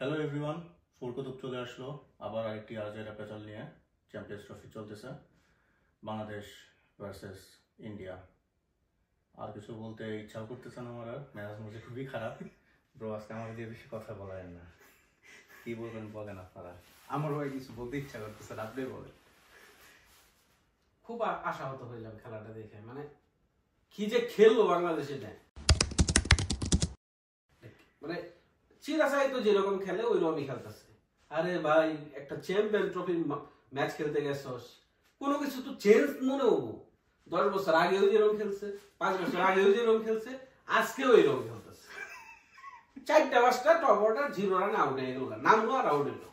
Hello everyone, ফুলকুতুব চলে আসলো আবার আরেকটি আজেরা পেচাল নিয়ে। চ্যাম্পিয়ন্স ট্রফি চলতেছে, বাংলাদেশ ভার্সেস ইন্ডিয়া। আর কিছু বলতে ইচ্ছাও করতেছে না আমার, আর মেজাজ মধ্যে খুবই খারাপ। ব্রো, আজকে আমাকে দিয়ে বেশি কথা বলেন না, কি বলবেন বলেন আপনারা। আমার ভাই কিছু বলতে ইচ্ছা করতেছে, আপনি বলেন। খুব আশাহত হইলাম খেলাটা দেখে, মানে কি যে খেললো বাংলাদেশ, এটা মানে চিরাসাই তো যেরকম খেলে ওই রকমই খেলতেছে। আরে ভাই, একটা চ্যাম্পিয়ন ট্রফির ম্যাচ খেলতে গেছস, কোনো কিছু তো চেঞ্জ মনে হবো। 10 বছর আগেও যেরকম খেলছে, 5 বছর আগেও যেরকম খেলছে, আজকেও এরকম খেলতেছে। 4টা-5টা টপ অর্ডার 0 রান আউট হয়ে গেল, নামলো আর আউট হইলো।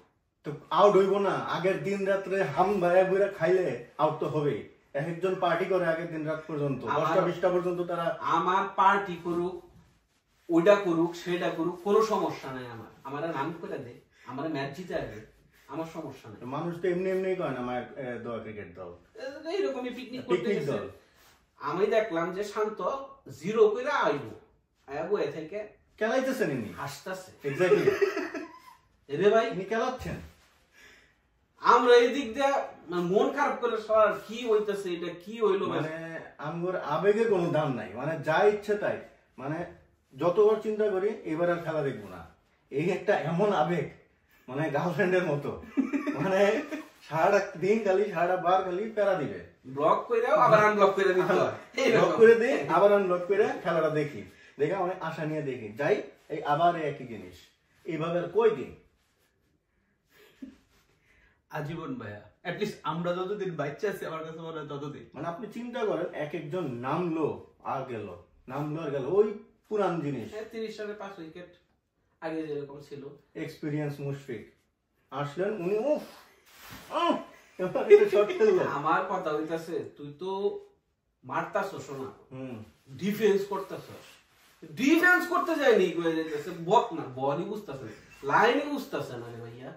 তো আউট হইব না? আগের দিন রাত্রে হাম ভাইয়া বইরা খাইলে আউট তো হবেই। একজন পার্টি করে আগের দিন রাত পর্যন্ত, 10টা-20টা পর্যন্ত তারা। আমার পার্টি করুক, ওইটা করুক, সেটা করুক, কোনো সমস্যা নাই। আমার রান করে দে, আমার ম্যাচ জিতে আসবে, আমার সমস্যা নাই। মানুষ তো এমনি এমনি কয় না আমার দল ক্রিকেট দল, এইরকমই পিকনিক করতে গেছে। আমি দেখলাম যে শান্ত 0 করে আইবো, আইবো এ থেকে খেলাইতেছেন ইনি, হাসতেছে। এক্স্যাক্টলি রে ভাই, ইনি খেলাচ্ছেন। আমরা এই দিক দিয়ে মন খারাপ করে সবার কি হইতেছে, এটা কি হইলো, মানে আমগোর আবেগে কোনো দাম নাই, মানে যা ইচ্ছে তাই। মানে যতবার চিন্তা করি এবার আর খেলা দেখবো না, এই একটা এমন আবেগ, মানে গার্লফ্রেন্ডের মতো। মানে সারাটা দিন খালি, সারাটা বার খালি প্যারা দিবে, ব্লক কইরাও আবার আনব্লক করে দিতে হয়, ব্লক করে দিই আবার আনব্লক করে খেলাটা দেখি, দেখে অনেক আশা নিয়ে দেখি, যাই এই আবার একই জিনিস, এইভাবে আর কই দিন আজীবন ভাইয়া, অ্যাটলিস্ট আমরা যতদিন বাচ্চা আছি আমার কাছে মনে হয় ততদিন। মানে আপনি চিন্তা করেন, এক একজন নামলো আর গেল, নামলো আর গেল, ওই পুরান জিনিস। 30 রানে 5 উইকেট, আগে যেরকম ছিল। এক্সপিরিয়েন্স মুশফিক আসলেন, উনি আমার কথা হইতাছে, তুই তো মারতাছস না, ডিফেন্স করতেছস। ডিফেন্স করতে যায়নি, কই যাইতেছে বক না, বলই বুঝতাছে, লাইনই বুঝতাছে না রে ভাইয়া।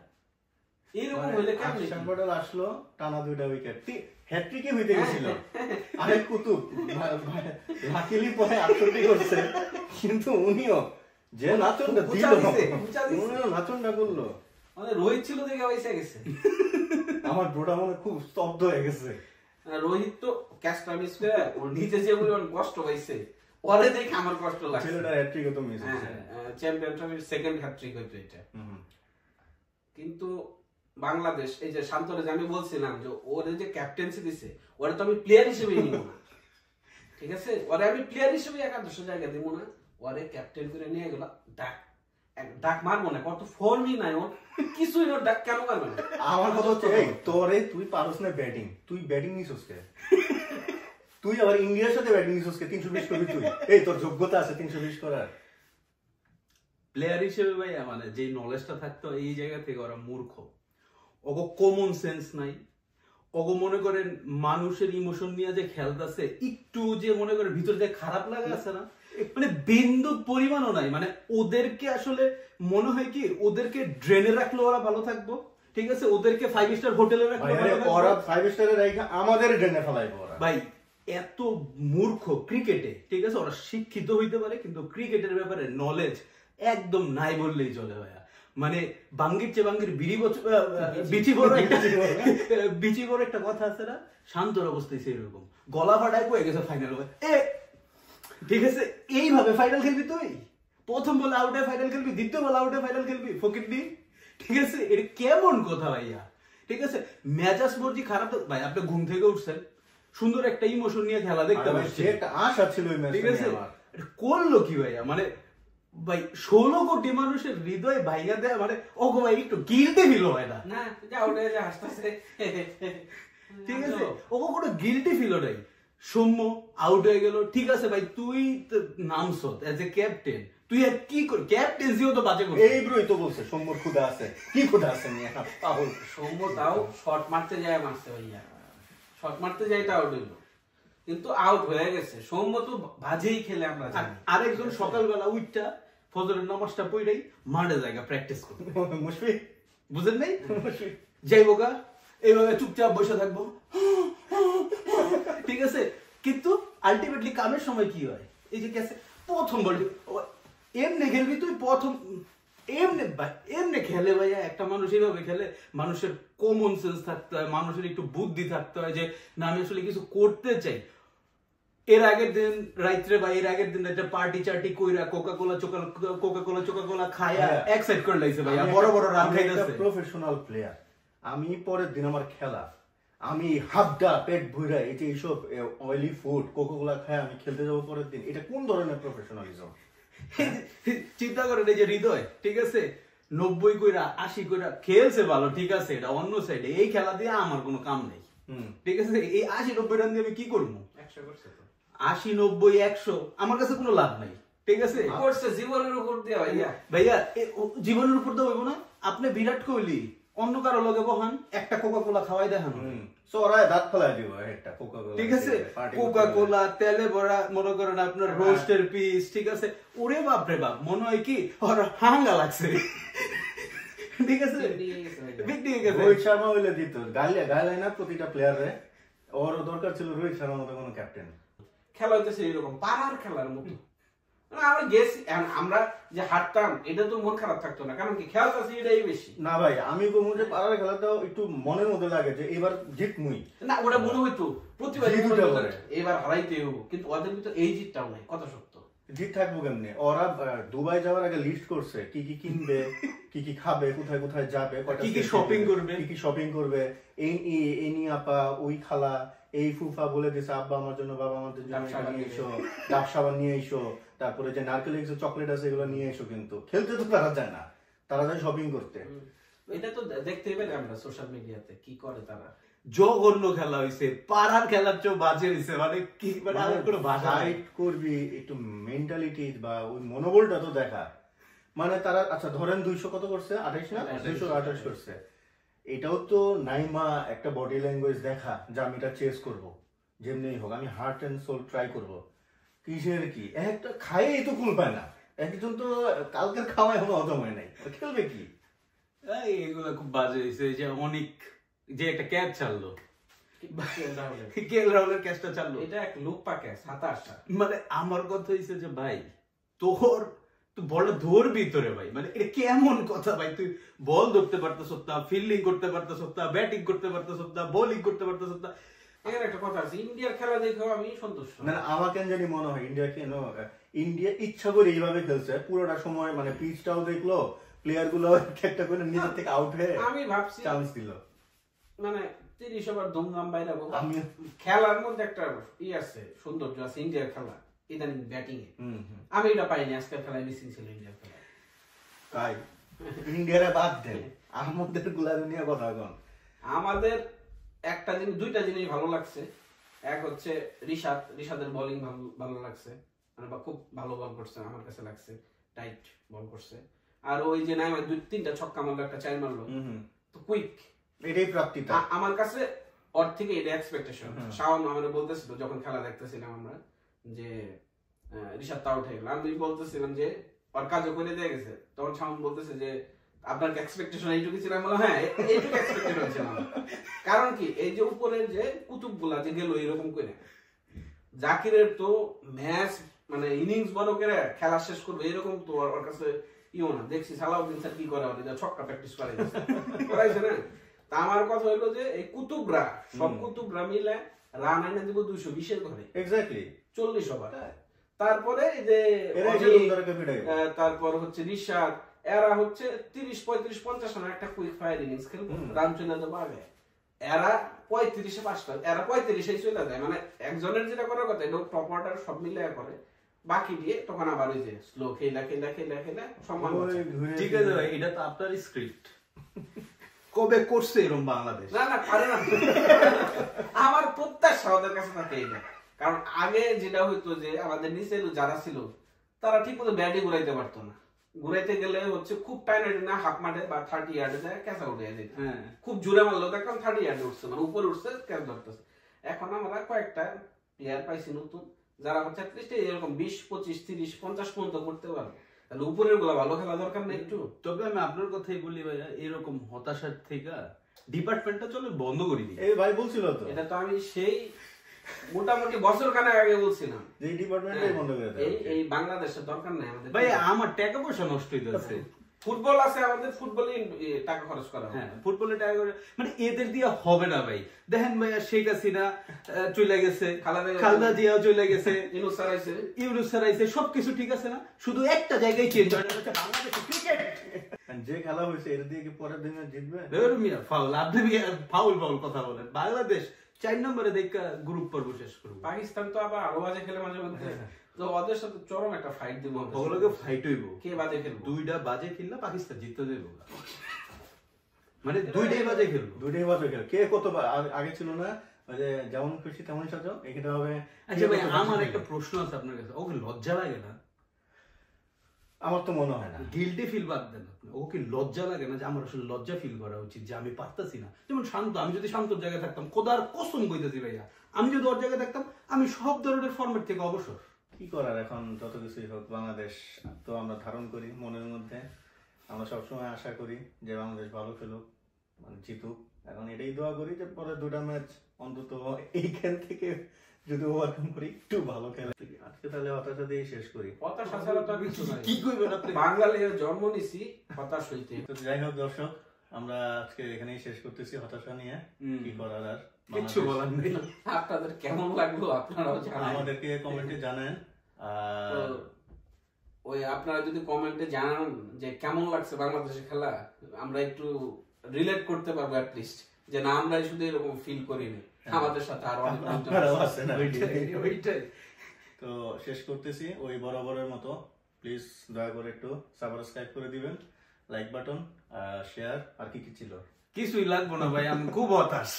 এরকম হইলে কেমনে? শামবাডাল আসলো, টানা 2টা উইকেট, হ্যাট্রিকে হইতে গেছিল। আরেক কুতুব লাকিলি পরে 68 করছে, কিন্তু উনিও যে নাচনটা দিল, উনিও নাচনটা করলো। মানে রোহিত ছিল দেখে পয়সা গেছে। আমার ব্রোটা মনে খুব স্তব্ধ হয়ে গেছে। রোহিত তো ক্যাচটা মিস করে ওর নিচে যে পরিমাণ কষ্ট পাইছে, পরে দেখে আমার কষ্ট লাগছে। ছেলেটা হ্যাট্রিক তো মিস হয়েছে, চ্যাম্পিয়ন ট্রফির সেকেন্ড হ্যাট্রিক হইতো এটা। কিন্তু বাংলাদেশ, এই যে শান্তরে যে আমি বলছিলাম যে ওর যে ক্যাপ্টেন্সি দিছে, ওরা তো আমি প্লেয়ার হিসেবে নিব না, ঠিক আছে? ওরে আমি প্লেয়ার হিসেবে একাদশে জায়গা দিব না, ওরে ক্যাপ্টেন করে নিয়ে গেল। ডাক মারবো না, কত ফর্মই নাই ওর, কিছুই না, ডাক কেন মারবে না? আমার কথা হচ্ছে, এই তোরে তুই পারস না ব্যাটিং, তুই ব্যাটিং নিছস কে? তুই আবার ইন্ডিয়ার সাথে ব্যাটিং নিছস কে? 320 করবি তুই? এই তোর যোগ্যতা আছে 320 করার? প্লেয়ার হিসেবে ভাইয়া, মানে যে নলেজটা থাকতো এই জায়গা থেকে ওরা মূর্খ, ওগো কমন সেন্স নাই। ওগো মনে করেন মানুষের ইমোশন নিয়ে যে খেলতেছে, একটু যে মনে করেন ভিতর দিয়ে খারাপ লাগা আছে না, মানে বিন্দু পরিমাণও নাই। মানে ওদেরকে আসলে মনে হয় কি, ওদেরকে ড্রেনে রাখলে ওরা ভালো থাকবো, ঠিক আছে? ওদেরকে 5 স্টার হোটেলে রাখলে ওরা 5 স্টারে রাখা আমাদের ড্রেনে ফেলাইবো ওরা। ভাই এত মূর্খ ক্রিকেটে, ঠিক আছে? ওরা শিক্ষিত হইতে পারে কিন্তু ক্রিকেটের ব্যাপারে নলেজ একদম নাই বললেই চলে ভাইয়া। মানে বাঙ্গির চেয়ে বাঙ্গির বিচি বড় একটা কথা আছে না, শান্তর অবস্থায় সেরকম, গলা ফাটায় কয়ে গেছে ফাইনাল, ঠিক আছে? এইভাবে ফাইনাল খেলবি তুই? প্রথম বলে আউটে ফাইনাল খেলবি, দ্বিতীয় বলে আউটে ফাইনাল খেলবি, ফকির দি, ঠিক আছে? এটা কেমন কথা ভাইয়া, ঠিক আছে? মেজাজ মর্জি খারাপ ভাই, আপনি ঘুম থেকে উঠছেন, সুন্দর একটা ইমোশন নিয়ে খেলা দেখতে পাচ্ছেন, একটা আশা ছিল ওই ম্যাচে, ঠিক আছে? করলো কি ভাইয়া, মানে ভাই 16 কোটি মানুষের হৃদয় ভাইয়া দেয়, মানে ওগো ভাই একটু গিল্টি ফিল হয় না? না, যা ওটা যা হাসতেছে, ঠিক আছে? ওগো কোনো গিল্টি ফিল নাই। সৌম্য আউট হয়ে গেল, ঠিক আছে ভাই, তুই নামছ এজ এ ক্যাপ্টেন, তুই আর কি কর, ক্যাপ্টেন্সিও তো বাজে করছিস। এই ব্রোই তো বলছে সৌম্যর ক্ষুধা আছে, কি ক্ষুধা আছে নিয়ে পাগল। সৌম্য তাও শট মারতে যায়, মারছে ভাইয়া, শট মারতে যায় তা আউট হইলো, কিন্তু আউট হয়ে গেছে। সৌম্য তো বাজেই খেলে, আমরা জানি। আরেকজন সকালবেলা উইটটা ফজরের নামাজটা পড়েই মাঠে জায়গা প্র্যাকটিস করবে, মুশফিক, বুঝেন নাই? যাইবো গা, এইভাবে চুপচাপ বসে থাকবো, ঠিক আছে? কিন্তু আলটিমেটলি কামের সময় কি হয়, এই যে গেছে প্রথম বল এমনি খেলবি তুই, প্রথম এমনি খেলে ভাইয়া, একটা মানুষ এইভাবে খেলে, মানুষের কমন সেন্স থাকতে হয়, মানুষের একটু বুদ্ধি থাকতে হয় যে না আমি আসলে কিছু করতে চাই। এর আগের দিন রাত্রে বা এর আগের দিন একটা পার্টি চার্টি কইরা কোকা কোলা খায়া এক্সাইট করে লাইছে ভাইয়া, বড় বড় রান খাইতেছে। প্রফেশনাল প্লেয়ার আমি, পরের দিন আমার খেলা, আমি হাবডা পেট ভুইরা এই যে এইসব অয়েলি ফুড কোকা কোলা খায় আমি খেলতে যাবো পরের দিন, এটা কোন ধরনের প্রফেশনালিজম? চিন্তা করেন এই যে হৃদয়, ঠিক আছে 90 কইরা 80 কইরা খেলছে ভালো, ঠিক আছে, এটা অন্য সাইডে। এই খেলা দিয়ে আমার কোনো কাম নেই, ঠিক আছে। এই 80-90 রান দিয়ে আমি কি করবো? 100 করছে তো, 80-90-100 আমার কাছে কোনো লাভ নাই, ঠিক আছে। করছে জীবনের উপর দিয়ে ভাইয়া, জীবনের উপর তো হইব না। আপনি বিরাট কোহলি অন্য কারো লগে বহান, একটা কোকা কোলা খাওয়াই দেখান, সোরায় দাঁত ফেলাই দিব একটা কোকা কোলা, ঠিক আছে। কোকা কোলা তেলে ভরা, মনে করেন আপনার রোস্টের পিস, ঠিক আছে। ওরে বাপ রে বাপ, মনে হয় কি ওর হাঙ্গা লাগছে, ঠিক আছে। রোহিত শর্মা হইলে দিত গাইলে না প্রতিটা প্লেয়ারে, ওর দরকার ছিল রোহিত শর্মার মতো কোনো ক্যাপ্টেন। খেলা হইতেছে এরকম পাড়ার খেলার মতো। আমরা গেছি, আমরা যে হারতাম এটা তো মন খারাপ থাকতো না, কারণ কি খেলতেছি এটাই বেশি। না ভাই, আমি বলবো যে পাড়ার খেলাটাও একটু মনের মধ্যে লাগে যে এবার জিতমুই না, ওটা মনে হইতো প্রতিবার এবার হারাইতে হবো, কিন্তু ওদের ভিতরে এই জিতটাও নাই। কত সত্য জিত থাকবো কেমনে? ওরা দুবাই যাওয়ার আগে লিস্ট করছে কি কি কিনবে, কি কি খাবে, কোথায় কোথায় যাবে, কি কি শপিং করবে, কি কি শপিং করবে। এই নি আপা, ওই খালা, এই ফুফা বলে দিছে আব্বা আমার জন্য, বাবা আমাদের জন্য নিয়ে এসো, ডাব সাবান নিয়ে এসো, তারপরে যে নারকেল চকলেট আছে এগুলো নিয়ে এসো। কিন্তু খেলতে তো তারা যায় না, তারা যায় শপিং করতে। এটা তো দেখতেই পেলে আমরা সোশ্যাল মিডিয়াতে কি করে তারা। জঘন্য খেলা হইছে, পাড়ার খেলার চেয়ে বাজে হইছে, মানে কি, মানে আর কোনো ভাষা নাই। করবি একটু মেন্টালিটি বা ওই মনোবলটা তো দেখা। মানে তারা আচ্ছা ধরেন 200 কত করছে, 28 না 228 করছে। এটাও তো নাইমা একটা বডি ল্যাঙ্গুয়েজ দেখা যে আমি এটা চেস করবো, যেমনি হোক আমি হার্ট এন্ড সোল ট্রাই করবো। কিসের কি, একটা খাইয়ে তো কুল পায় না, একজন তো কালকের খাওয়া এখনো হজম হয় নাই, খেলবে কি? এগুলো খুব বাজে হইছে। যে অনেক যে একটা ক্যাচ চাললো, কেএল রাহুলের ক্যাচটা চাললো, এটা এক লুপ্পা ক্যাচ, 27টা। মানে আমার কথা হইছে যে ভাই তোর তুই বলটা ধরবি তোরে ভাই, মানে এটা কেমন কথা ভাই? তুই বল ধরতে পারতেছ না, ফিল্ডিং করতে পারতেছ না, ব্যাটিং করতে পারতেছ না, বোলিং করতে পারতেছ না। এখানে একটা কথা আছে, ইন্ডিয়ার খেলা দেখেও আমি সন্তুষ্ট না। আমার কেন জানি মনে হয় ইন্ডিয়া ইচ্ছা করে এইভাবে খেলছে পুরোটা সময়, মানে পিচটাও দেখলো, প্লেয়ার গুলো একটা করে নিজের থেকে আউট হয়ে আমি ভাবছি চান্স দিল, মানে 30 ওভার দমদম বাইরে। আমি খেলার মধ্যে একটা আছে, সৌন্দর্য আছে ইন্ডিয়ার খেলা ইদানিং ব্যাটিং এ। আমি এটা পাইনি, আজকের খেলায় মিসিং ছিল ইন্ডিয়ার খেলা। তাই ইন্ডিয়ারে বাদ দেন, আমাদের গুলা নিয়ে কথা কন। আমাদের একটা জিনিস, দুইটা জিনিস ভালো লাগছে। এক হচ্ছে রিশাদের বোলিং ভালো লাগছে, মানে খুব ভালো বল করছে আমার কাছে লাগছে, টাইট বল করছে। আর ওই যে নাইমা 2-3টা ছক্কা মারলো, একটা 4 মারলো, তো কুইক, এটাই প্রাপ্তিটা আমার কাছে। ওর থেকে এটা এক্সপেকটেশন। শাওন আমাদের বলতেছিল যখন খেলা দেখতেছিলাম আমরা, যে রিশাদ তা উঠে গেল, আমি বলতেছিলাম যে ওর কাজও করে দিয়ে গেছে, তখন শাওন বলতেছে যে আপনার এক্সপেকটেশন এইটুকু ছিল। আমি বললাম হ্যাঁ, এইটুকু এক্সপেকটেশন ছিল। কারণ কি, এই যে উপরের যে কুতুব গুলা যে গেল এরকম করে, জাকিরের তো ম্যাচ মানে ইনিংস বড় করে খেলা শেষ করবে এরকম তো ওর কাছে ইও না। দেখছি সালাউদ্দিন স্যার কি করে, ছক্কা প্র্যাকটিস করাইছে না। তা আমার কথা হইলো যে এই কুতুবরা, সব কুতুবরা মিলে রান এনে দিব 220 ঘরে, এক্স্যাক্টলি 40 ওভার। তারপরে এই যে তারপর হচ্ছে রিশাদ, এরা হচ্ছে 30-35-50 রান একটা কুইক ফায়ার ইনিংস খেলবো, রান চলে যাবো আগে। এরা 35-এ 5টা, এরা 35-এ চলে যায়। মানে একজনের যেটা করার কথা এটা টপ অর্ডার সব মিলে করে, বাকি দিয়ে তখন আবার ওই যে স্লো খেলা সম্মান। ঠিক আছে ভাই, এটা তো আপনার স্ক্রিপ্ট। কবে করছে এরকম বাংলাদেশ? না পারে না। আমার প্রত্যাশা ওদের কাছে থাকে এটা, কারণ আগে যেটা হইতো যে আমাদের নিচে যারা ছিল তারা ঠিক মতো ব্যাটই ঘুরাইতে পারতো না। ঘুরাইতে গেলে হচ্ছে খুব টাইম না, হাফ মাঠে বা 30 ইয়ার্ডে যায় ক্যাচা উঠে যেত। খুব জোরে মারলো দেখলাম 30 ইয়ার্ডে উঠছে, মানে উপরে উঠছে, ক্যাচ ধরতেছে। এখন আমরা কয়েকটা প্লেয়ার পাইছি নতুন, যারা হচ্ছে অ্যাটলিস্ট এরকম 20-25-30-50 পর্যন্ত করতে পারবে। তাহলে উপরের গুলা ভালো খেলা দরকার নেই একটু। তবে আমি আপনার কথাই বলি ভাইয়া, এরকম হতাশার থেকে ডিপার্টমেন্টটা চলে বন্ধ করে দিই। এই ভাই বলছিল তো, এটা তো আমি সেই মোটামুটি বছর খানেক আগে বলছিলাম এই ডিপার্টমেন্টটাই বন্ধ করে দেয়। এই বাংলাদেশের দরকার নাই আমাদের ভাই, আমার টাকা পয়সা নষ্ট হইতেছে। ফুটবল আছে আমাদের, ফুটবলে টাকা খরচ করা হয়। হ্যাঁ, ফুটবলে টাকা করে মানে এদের দিয়ে হবে না ভাই। দেখেন ভাইয়া, শেখ হাসিনা চলে গেছে, খালেদা জিয়াও চলে গেছে, ইউনূস স্যার আইছে, ইউনূস স্যার আইছে, সবকিছু ঠিক আছে না, শুধু একটা জায়গায় চেঞ্জ হয়, এটা হচ্ছে বাংলাদেশ ক্রিকেট। যে খেলা হয়েছে এর দিয়ে কি পরের দিনে জিতবে? ফাউল, আপনি ফাউল ফাউল কথা বলেন। বাংলাদেশ 4 নম্বরে দেখা গ্রুপ পর্ব শেষ করবে। পাকিস্তান তো আবার আরো বাজে খেলে মাঝে মধ্যে, তো ওদের সাথে চরম একটা ফাইট দিব। ওগুলোকে ফাইট হইব, কে বাজে খেলবে, দুইটা বাজে খেললে পাকিস্তান জিততে দেব, মানে দুইটাই বাজে খেলবো। দুইটাই বাজে খেলে কে কত আগে ছিল না, ওই যে যেমন খুশি তেমন সাজো, এখানে হবে। আচ্ছা ভাই, আমার একটা প্রশ্ন আছে আপনার কাছে, ওকে লজ্জা লাগে না? আমার তো মনে হয় না। গিল্টি ফিল বাদ দেন আপনি, ওকে লজ্জা লাগে না যে আমার আসলে লজ্জা ফিল করা উচিত যে আমি পারতাছি না? যেমন শান্ত, আমি যদি শান্তর জায়গায় থাকতাম, খোদার কসম কইতাছি ভাইয়া, আমি যদি ওর জায়গায় থাকতাম, আমি সব ধরনের ফরম্যাট থেকে অবসর। কি করার, এখন যত কিছুই হোক বাংলাদেশ তো আমরা ধারণ করি মনের মধ্যে, আমরা সবসময় আশা করি যে বাংলাদেশ ভালো খেলুক, মানে জিতুক। এখন এটাই দোয়া করি যে পরে দুটা ম্যাচ অন্তত এইখান থেকে যদি ওভারকাম করি, একটু ভালো খেলে। আজকে তাহলে হতাশা দিয়ে শেষ করি। হতাশা ছাড়া তো কিছু নাই। কি কইবেন আপনি? বাঙালির জন্ম নিছি হতাশ হইতে। তো যাই হোক দর্শক, আমরা আজকে এখানেই শেষ করতেছি হতাশা নিয়ে। কি করার আর, কিচ্ছু বলার নেই। আপনাদের কেমন লাগলো আপনারাও জানান, আমাদেরকে কমেন্টে জানান। আর ওই আপনারা যদি কমেন্টে জানান যে কেমন লাগছে বাংলাদেশের খেলা, আমরা একটু রিলেট করতে পারবো অ্যাট লিস্ট, যে না আমরাই শুধু এরকম ফিল করিনি, আমাদের সাথে আরো অনেক আপনারাও আছেন। ওইটাই। তো শেষ করতেছি ওই বরাবরের মতো, প্লিজ দয়া করে একটু সাবস্ক্রাইব করে দিবেন, লাইক বাটন, শেয়ার, আর কি কি ছিল কিছুই লাগবো না ভাই, আমি খুব হতাশ।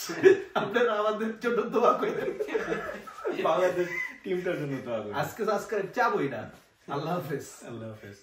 আপনারা আমাদের জন্য দোয়া করেন, বাংলাদেশ টিমটার জন্য দোয়া করবেন। আজকে সাবস্ক্রাইব চাবই না। আল্লাহ হাফেজ। আল্লাহ হাফেজ।